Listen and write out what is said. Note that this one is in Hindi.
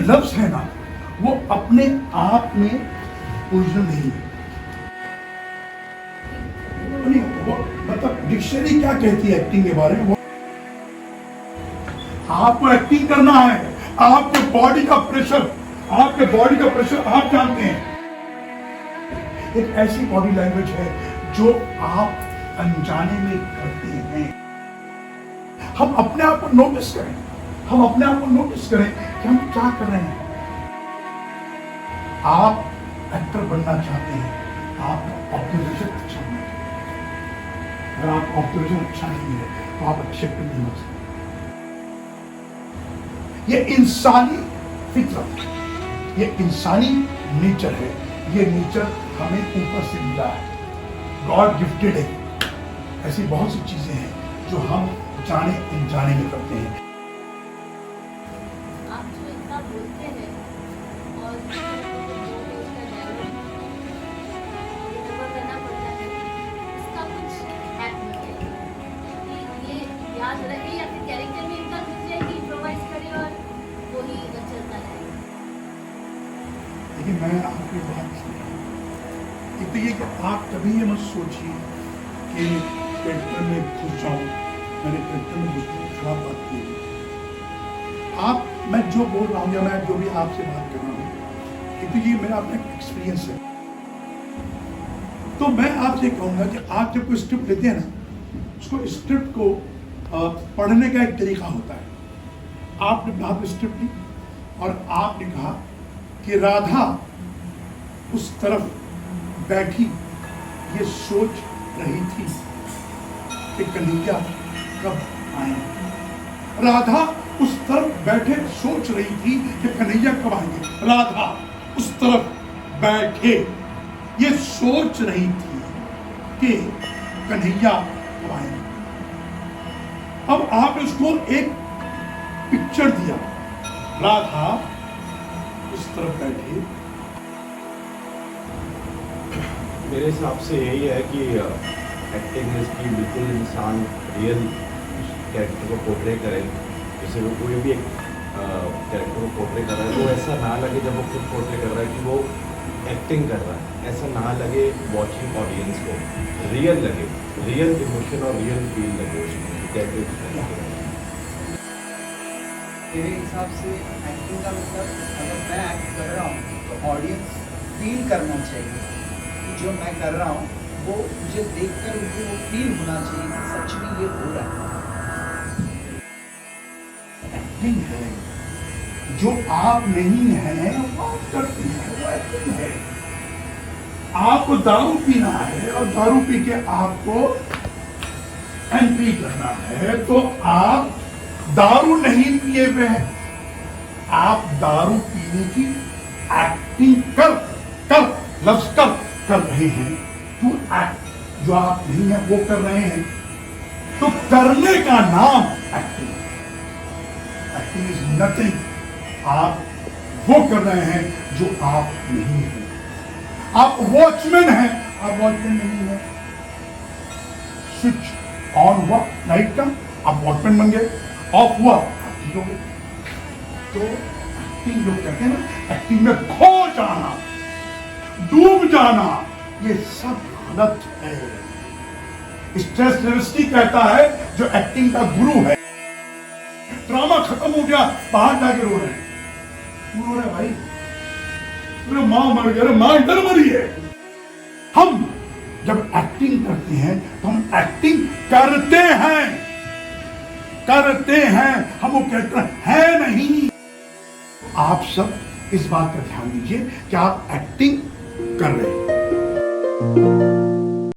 लफ्ज है ना, वो अपने आप में ओरिजिनल नहीं है। वो मतलब डिक्शनरी क्या कहती है एक्टिंग के बारे में, वो आपको एक्टिंग करना है। आपके बॉडी का प्रेशर आप जानते हैं। एक ऐसी बॉडी लैंग्वेज है जो आप अनजाने में करते हैं। हम अपने आप को नोटिस करें कि हम क्या कर रहे हैं। आप एक्टर बनना चाहते हैं, आप ऑब्जर्वेशन अच्छा होना चाहिए। अगर आप ऑब्जर्वेशन अच्छा नहीं है तो आप अच्छे एक्टर नहीं हो सकते। ये इंसानी फितरत, ये इंसानी नेचर है। ये नेचर हमें ऊपर से मिला है, गॉड गिफ्टेड है। ऐसी बहुत सी चीजें हैं जो हम जाने अनजाने में करते हैं। आप जो इतना बोलते हैं और करना पड़ता है, इसका कुछ हैक नहीं है कि ये याद रहे या फिर कैरेक्टर में इतना घुस जाए कि इम्प्रोवाइज करे और वही चलता रहे। देखिए, मैं आपकी बात एक तो ये कि आप कभी ये मत सोचिए कि कैरेक्टर में घुस जाऊं। मैंने कैरेक्टर में घुसने की खराब बात की है। मैं जो बोल रहा हूँ या मैं जो भी आपसे बात कर रहा हूँ, एक तो ये मेरा अपना एक्सपीरियंस है। तो मैं आपसे कहूँगा कि आप जब कोई स्क्रिप्ट लेते हैं ना, उसको स्क्रिप्ट को पढ़ने का एक तरीका होता है। आपने स्क्रिप्ट ली और आपने कहा कि राधा उस तरफ बैठी ये सोच रही थी कि कन्हैया कब आएंगे। राधा उस तरफ बैठे सोच रही थी कि कन्हैया कब आएंगे। राधा उस तरफ बैठे ये सोच रही थी कि कन्हैया कब आएंगे। अब आप उसको एक पिक्चर दिया, राधा उस तरफ बैठे। मेरे हिसाब से यही है कि एक्टिंग इसकी बिल्कुल इंसान रियल कैरेक्टर को पोर्ट्रे करे। जैसे वो कोई भी एक कैरेक्टर को पोर्ट्रे कर रहा है तो ऐसा ना लगे जब वो खुद पोर्ट्रे कर रहा है कि वो एक्टिंग कर रहा है, ऐसा ना लगे वॉचिंग ऑडियंस को, रियल लगे, रियल इमोशन और रियल फील लगे उसमें कैरेक्टर। मेरे हिसाब से एक्टिंग का मतलब अगर मैं एक्ट कर रहा हूँ तो ऑडियंस फील करना चाहिए कि जो मैं कर रहा हूँ वो मुझे देखकर उनको वो फील होना चाहिए कि सच में ये हो रहा है। एक्टिंग है, जो आप नहीं हैं वो आप करते हैं, वो एक्टिंग है। आपको दारू पीना है और दारू पी के आपको एंट्री करना है तो आप दारू नहीं पिए हुए हैं, आप दारू पीने की एक्टिंग कर रहे हैं। तो एक्ट जो आप नहीं है वो कर रहे हैं, तो करने का नाम एक्टिंग। Acting is nothing. आप वो कर रहे हैं जो आप नहीं हैं। आप वॉचमैन हैं, आप वॉचमैन नहीं है। स्विच ऑन हुआ लाइट का, आप वॉचमैन बन गए। ऑफ हुआ आप ठीक हो गए। तो एक्टिंग जो कहते हैं ना, एक्टिंग में खो जाना, डूब जाना, ये सब गलत है। स्ट्रेसलेविस्की कहता है जो एक्टिंग का गुरु है, ड्रामा खत्म हो गया, बाहर जाके रो रहे हैं, क्यों रो रहे भाई? अरे मां मर गई, अरे मां इधर मरी है। हम जब एक्टिंग करते हैं तो हम एक्टिंग करते हैं, हम वो कहते हैं नहीं। आप सब इस बात का ध्यान दीजिए कि आप एक्टिंग कर रहे हैं।